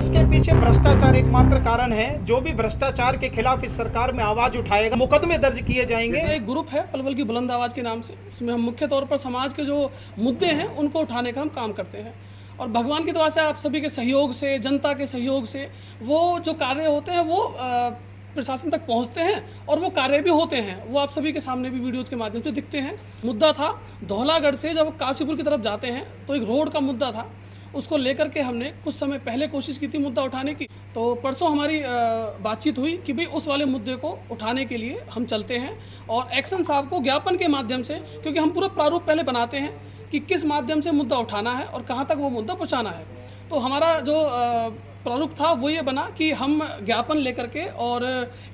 इसके पीछे भ्रष्टाचार एकमात्र कारण है। जो भी भ्रष्टाचार के खिलाफ इस सरकार में आवाज उठाएगा, मुकदमे दर्ज किए जाएंगे। एक ग्रुप है पलवल की बुलंद आवाज़ के नाम से, उसमें हम मुख्य तौर पर समाज के जो मुद्दे हैं उनको उठाने का हम काम करते हैं। और भगवान की दुआ से आप सभी के सहयोग से, जनता के सहयोग से वो जो कार्य होते हैं वो प्रशासन तक पहुंचते हैं और वो कार्य भी होते हैं। वो आप सभी के सामने भी वीडियोज़ के माध्यम से दिखते हैं। मुद्दा था धौलागढ़ से जब काशीपुर की तरफ जाते हैं तो एक रोड का मुद्दा था, उसको लेकर के हमने कुछ समय पहले कोशिश की थी मुद्दा उठाने की। तो परसों हमारी बातचीत हुई कि भाई उस वाले मुद्दे को उठाने के लिए हम चलते हैं और एक्शन साहब को ज्ञापन के माध्यम से, क्योंकि हम पूरा प्रारूप पहले बनाते हैं कि किस माध्यम से मुद्दा उठाना है और कहाँ तक वो मुद्दा पहुँचाना है। तो हमारा जो प्रारूप था वो ये बना कि हम ज्ञापन लेकर के और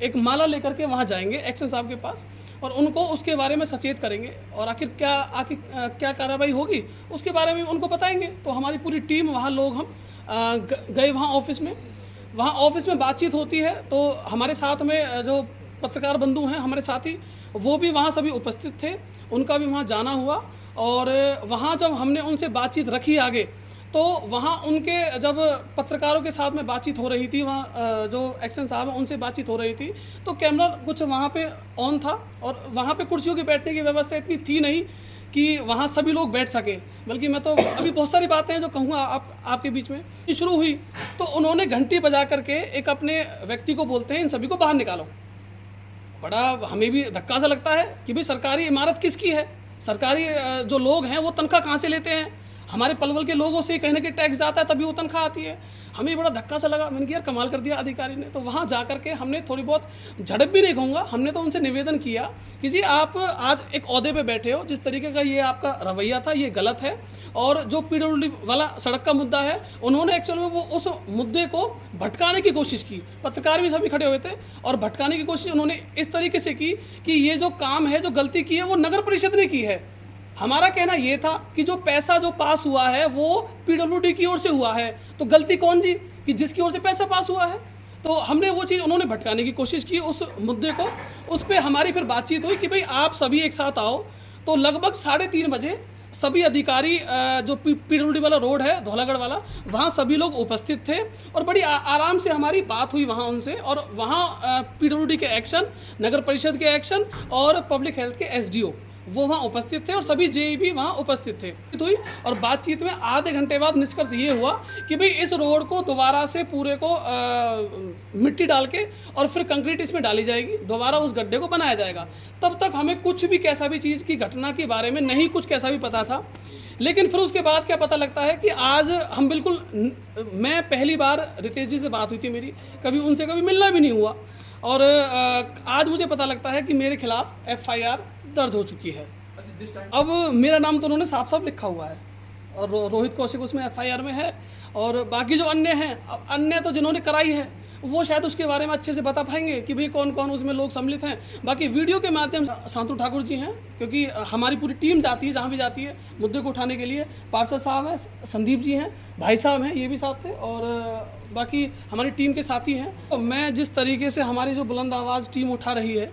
एक माला लेकर के वहाँ जाएंगे एक्शन साहब के पास और उनको उसके बारे में सचेत करेंगे और आखिर क्या कार्रवाई होगी उसके बारे में उनको बताएंगे। तो हमारी पूरी टीम वहाँ, लोग हम गए वहाँ ऑफिस में बातचीत होती है। तो हमारे साथ में जो पत्रकार बंधु हैं, हमारे साथी, वो भी वहाँ सभी उपस्थित थे, उनका भी वहाँ जाना हुआ। और वहाँ जब हमने उनसे बातचीत रखी आगे, तो वहाँ उनके जब पत्रकारों के साथ में बातचीत हो रही थी, वहाँ जो एक्शन साहब हैं उनसे बातचीत हो रही थी, तो कैमरा कुछ वहाँ पे ऑन था और वहाँ पे कुर्सियों की बैठने की व्यवस्था इतनी थी नहीं कि वहाँ सभी लोग बैठ सकें। बल्कि मैं तो अभी बहुत सारी बातें हैं जो कहूँगा आपके बीच में। शुरू हुई तो उन्होंने घंटी बजा करके एक अपने व्यक्ति को बोलते हैं, इन सभी को बाहर निकालो। बड़ा हमें भी धक्का सा लगता है कि भाई सरकारी इमारत किसकी है, सरकारी जो लोग हैं वो तनख्वाह कहाँ से लेते हैं। हमारे पलवल के लोगों से कहीं ना कहीं टैक्स जाता है तभी वो तनख्वाह आती है। हमें बड़ा धक्का सा लगा, मैंने कहा यार कमाल कर दिया अधिकारी ने। तो वहाँ जा कर के हमने थोड़ी बहुत झड़प भी नहीं कहूँगा, हमने तो उनसे निवेदन किया कि जी आप आज एक ओहदे पे बैठे हो, जिस तरीके का ये आपका रवैया था ये गलत है। और जो PWD वाला सड़क का मुद्दा है, उन्होंने एक्चुअल में वो उस मुद्दे को भटकाने की कोशिश की। पत्रकार भी सभी खड़े हुए थे और भटकाने की कोशिश उन्होंने इस तरीके से की कि ये जो काम है, जो गलती की है वो नगर परिषद ने की है। हमारा कहना ये था कि जो पैसा जो पास हुआ है वो PWD की ओर से हुआ है, तो गलती कौन जी कि जिसकी ओर से पैसा पास हुआ है। तो हमने वो चीज़, उन्होंने भटकाने की कोशिश की उस मुद्दे को। उस पर हमारी फिर बातचीत हुई कि भाई आप सभी एक साथ आओ। तो लगभग 3:30 बजे सभी अधिकारी, जो PWD वाला रोड है धौलागढ़ वाला, वहाँ सभी लोग उपस्थित थे और बड़ी आराम से हमारी बात हुई वहाँ उनसे। और वहाँ PWD के एक्शन, नगर परिषद के एक्शन और पब्लिक हेल्थ के SDO वो वहाँ उपस्थित थे और सभी JE भी वहाँ उपस्थित थे। हुई और बातचीत में आधे घंटे बाद निष्कर्ष ये हुआ कि भाई इस रोड को दोबारा से पूरे को मिट्टी डाल के और फिर कंक्रीट इसमें डाली जाएगी, दोबारा उस गड्ढे को बनाया जाएगा। तब तक हमें कुछ भी कैसा भी चीज़ की घटना के बारे में नहीं कुछ कैसा भी पता था। लेकिन फिर उसके बाद क्या पता लगता है कि आज हम बिल्कुल, मैं पहली बार रितेश जी से बात हुई थी मेरी, कभी उनसे कभी मिलना भी नहीं हुआ। और आज मुझे पता लगता है कि मेरे खिलाफ FIR दर्ज हो चुकी है। अब मेरा नाम तो उन्होंने साफ साफ लिखा हुआ है और रोहित कौशिक उसमें FIR में है। और बाकी जो अन्य हैं, अब अन्य तो जिन्होंने कराई है वो शायद उसके बारे में अच्छे से बता पाएंगे कि भाई कौन कौन उसमें लोग सम्मिलित हैं। बाकी वीडियो के माध्यम से शांतु ठाकुर जी हैं, क्योंकि हमारी पूरी टीम जाती है जहाँ भी जाती है मुद्दे को उठाने के लिए। पार्षद साहब हैं, संदीप जी हैं, भाई साहब हैं, ये भी साथ थे, और बाकी हमारी टीम के साथी हैं। तो मैं जिस तरीके से हमारी जो बुलंद आवाज़ टीम उठा रही है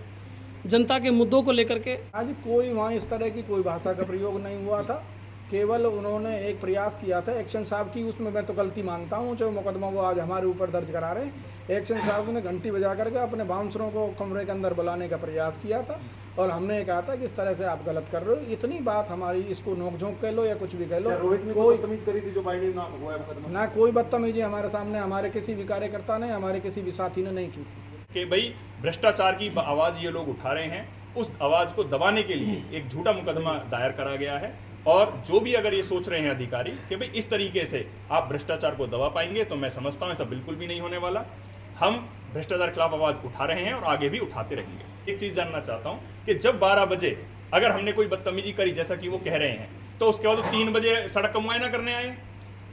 जनता के मुद्दों को लेकर के, आज कोई वहाँ इस तरह की कोई भाषा का प्रयोग नहीं हुआ था। केवल उन्होंने एक प्रयास किया था एक्शन साहब की, उसमें मैं तो गलती मानता हूँ जो मुकदमा वो आज हमारे ऊपर दर्ज करा रहे हैं। एक्शन साहब ने घंटी बजा करके अपने बाउंसरों को कमरे के अंदर बुलाने का प्रयास किया था और हमने कहा था कि इस तरह से आप गलत कर रहे हो। इतनी बात हमारी, इसको नोकझोंक कह लो या कुछ भी कह लो। रोहित ने कोई बदतमीजी करी थी जो बाइंडिंग ना हुआ है मुकदमा? ना कोई बदतमीजी हमारे सामने हमारे किसी भी कार्यकर्ता ने, हमारे किसी भी साथी ने नहीं की थी। कि भाई भ्रष्टाचार की आवाज़ ये लोग उठा रहे हैं, उस आवाज़ को दबाने के लिए एक झूठा मुकदमा दायर करा गया है। और जो भी अगर ये सोच रहे हैं अधिकारी कि भाई इस तरीके से आप भ्रष्टाचार को दबा पाएंगे, तो मैं समझता हूँ ऐसा बिल्कुल भी नहीं होने वाला। हम भ्रष्टाचार के खिलाफ आवाज़ उठा रहे हैं और आगे भी उठाते रहेंगे। एक चीज़ जानना चाहता हूँ कि जब 12 बजे अगर हमने कोई बदतमीजी करी जैसा कि वो कह रहे हैं, तो उसके बाद 3 बजे सड़क का मुआयना करने आए।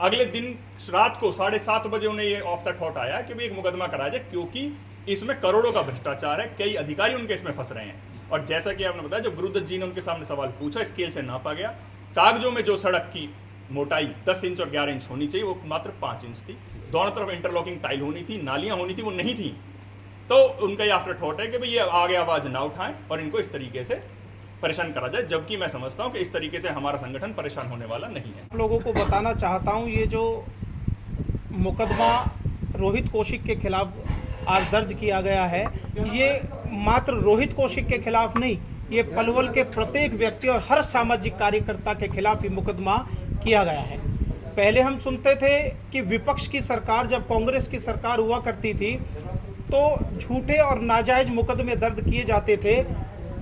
अगले दिन रात को 7:30 बजे उन्हें ये ऑफ द थॉट आया कि भाई एक मुकदमा कराया जाए, क्योंकि इसमें करोड़ों का भ्रष्टाचार है, कई अधिकारी उनके इसमें फंस रहे हैं। और जैसा कि आपने बताया, जब गुरुदत्त जी ने उनके सामने सवाल पूछा, स्केल से नापा गया, कागजों में जो सड़क की मोटाई 10 इंच और 11 इंच होनी चाहिए वो मात्र 5 इंच थी। दोनों तरफ इंटरलॉकिंग टाइल होनी थी, नालियां होनी थी, वो नहीं थी। तो उनका ये आफ्टर थॉट है कि भाई ये आगे आवाज ना उठाएं और इनको इस तरीके से परेशान करा जाए, जबकि मैं समझता हूं कि इस तरीके से हमारा संगठन परेशान होने वाला नहीं है। आप लोगों को बताना चाहता हूं, ये जो मुकदमा रोहित कौशिक के खिलाफ आज दर्ज किया गया है, ये मात्र रोहित कौशिक के खिलाफ नहीं, ये पलवल के प्रत्येक व्यक्ति और हर सामाजिक कार्यकर्ता के खिलाफ ही मुकदमा किया गया है। पहले हम सुनते थे कि विपक्ष की सरकार, जब कांग्रेस की सरकार हुआ करती थी, तो झूठे और नाजायज मुकदमे दर्ज किए जाते थे,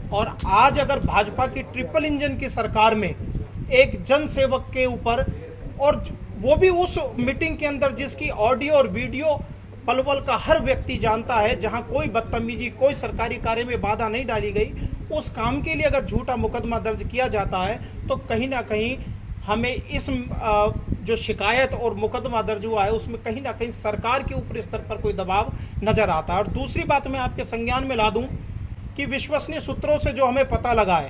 और आज अगर भाजपा की ट्रिपल इंजन की सरकार में एक जनसेवक के ऊपर, और वो भी उस मीटिंग के अंदर जिसकी ऑडियो और वीडियो पलवल का हर व्यक्ति जानता है, जहां कोई बदतमीजी, कोई सरकारी कार्य में बाधा नहीं डाली गई, उस काम के लिए अगर झूठा मुकदमा दर्ज किया जाता है तो कहीं ना कहीं हमें इस जो शिकायत और मुकदमा दर्ज हुआ है उसमें कहीं ना कहीं सरकार के ऊपर स्तर पर कोई दबाव नज़र आता है। और दूसरी बात मैं आपके संज्ञान में ला दूं कि विश्वसनीय सूत्रों से जो हमें पता लगा है,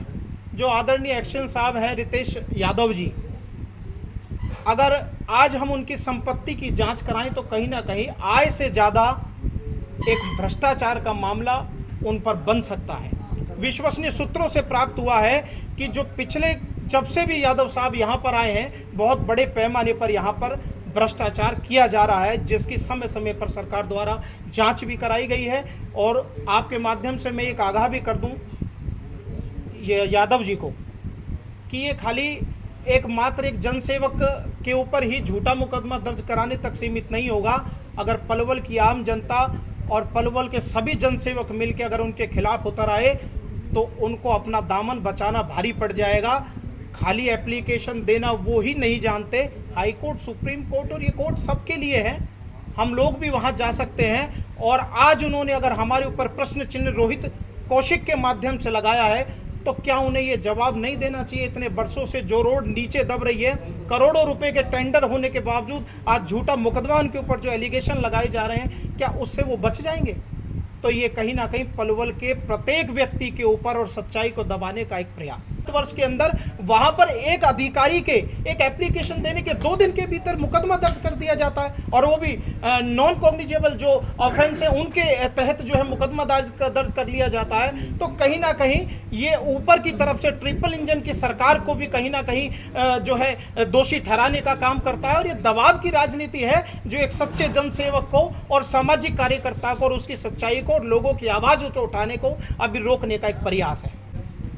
जो आदरणीय एक्शन साहब हैं रितेश यादव जी, अगर आज हम उनकी संपत्ति की जांच कराएं तो कहीं ना कहीं आय से ज़्यादा एक भ्रष्टाचार का मामला उन पर बन सकता है। विश्वसनीय सूत्रों से प्राप्त हुआ है कि जो पिछले, जब से भी यादव साहब यहाँ पर आए हैं, बहुत बड़े पैमाने पर यहाँ पर भ्रष्टाचार किया जा रहा है, जिसकी समय समय पर सरकार द्वारा जांच भी कराई गई है। और आपके माध्यम से मैं एक आगाह भी कर दूं ये यादव जी को कि ये खाली एकमात्र एक जनसेवक के ऊपर ही झूठा मुकदमा दर्ज कराने तक सीमित नहीं होगा। अगर पलवल की आम जनता और पलवल के सभी जनसेवक मिलकर अगर उनके खिलाफ उतर आए तो उनको अपना दामन बचाना भारी पड़ जाएगा। खाली एप्लीकेशन देना वो ही नहीं जानते, हाई कोर्ट, सुप्रीम कोर्ट और ये कोर्ट सबके लिए है, हम लोग भी वहां जा सकते हैं। और आज उन्होंने अगर हमारे ऊपर प्रश्न चिन्ह रोहित कौशिक के माध्यम से लगाया है तो क्या उन्हें ये जवाब नहीं देना चाहिए? इतने वर्षों से जो रोड नीचे दब रही है, करोड़ों रुपए के टेंडर होने के बावजूद आज झूठा मुकदमा उनके ऊपर जो एलिगेशन लगाए जा रहे हैं, क्या उससे वो बच जाएंगे? तो ये कहीं ना कहीं पलवल के प्रत्येक व्यक्ति के ऊपर और सच्चाई को दबाने का एक प्रयास है। वर्ष के अंदर वहां पर एक अधिकारी के एक एप्लीकेशन देने के 2 दिन के भीतर मुकदमा दर्ज कर दिया जाता है, और वो भी नॉन कॉग्निजेबल जो ऑफेंस है उनके तहत जो है मुकदमा दर्ज कर लिया जाता है। तो कहीं ना कहीं ये ऊपर की तरफ से ट्रिपल इंजन की सरकार को भी कहीं ना कहीं जो है दोषी ठहराने का काम करता है, और ये दबाव की राजनीति है जो एक सच्चे जनसेवक को और सामाजिक कार्यकर्ता को और उसकी सच्चाई को और लोगों की आवाज़ उठाने को अभी रोकने का एक प्रयास है।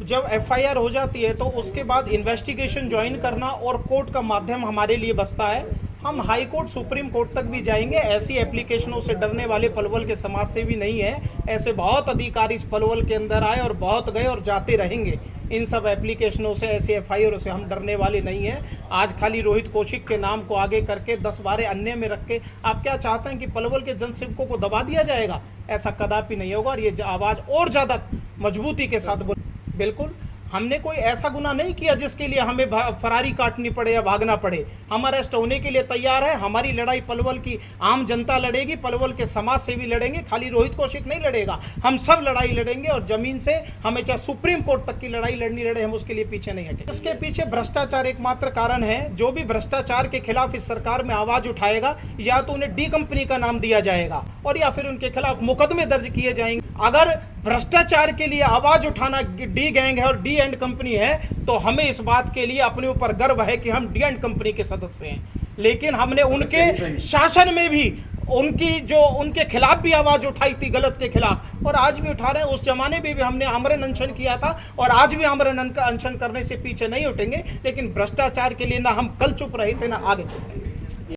जब एफआईआर हो जाती है तो उसके बाद इन्वेस्टिगेशन ज्वाइन करना और कोर्ट का माध्यम हमारे लिए बचता है। हम हाई कोर्ट, सुप्रीम कोर्ट तक भी जाएंगे। ऐसी एप्लीकेशनों से डरने वाले पलवल के समाज से भी नहीं है। ऐसे बहुत अधिकारी इस पलवल के अंदर आए और बहुत गए और जाते रहेंगे। इन सब एप्लीकेशनों से, ऐसे एफआईआर से हम डरने वाले नहीं हैं। आज खाली रोहित कौशिक के नाम को आगे करके 10-12 अन्य में रख के आप क्या चाहते हैं कि पलवल के जनसेवकों को दबा दिया जाएगा? ऐसा कदापि नहीं होगा। और ये आवाज़ और ज़्यादा मजबूती के साथ बिल्कुल, हमने कोई ऐसा गुनाह नहीं किया जिसके लिए हमें फरारी काटनी पड़े या भागना पड़े। हम अरेस्ट होने के लिए तैयार है। हमारी लड़ाई पलवल की आम जनता लड़ेगी, पलवल के समाज से भी लड़ेंगे। खाली रोहित कौशिक नहीं लड़ेगा, हम सब लड़ाई लड़ेंगे। और जमीन से हमें चाहे सुप्रीम कोर्ट तक की लड़ाई लड़े, हम उसके लिए पीछे नहीं हटेंगे। इसके पीछे भ्रष्टाचार एकमात्र कारण है। जो भी भ्रष्टाचार के खिलाफ इस सरकार में आवाज उठाएगा, या तो उन्हें डी कंपनी का नाम दिया जाएगा और या फिर उनके खिलाफ मुकदमे दर्ज किए जाएंगे। अगर भ्रष्टाचार के लिए आवाज उठाना डी गैंग है और डी एंड कंपनी है, तो हमें इस बात के लिए अपने ऊपर गर्व है कि हम डी एंड कंपनी के सदस्य हैं। लेकिन हमने उनके शासन में भी उनके खिलाफ भी आवाज उठाई थी, गलत के खिलाफ, और आज भी उठा रहे हैं। उस जमाने में भी हमने आमरण अनशन किया था और आज भी आमरण अनशन करने से पीछे नहीं उठेंगे। लेकिन भ्रष्टाचार के लिए ना हम कल चुप रहे थे, ना आगे चुप रहे।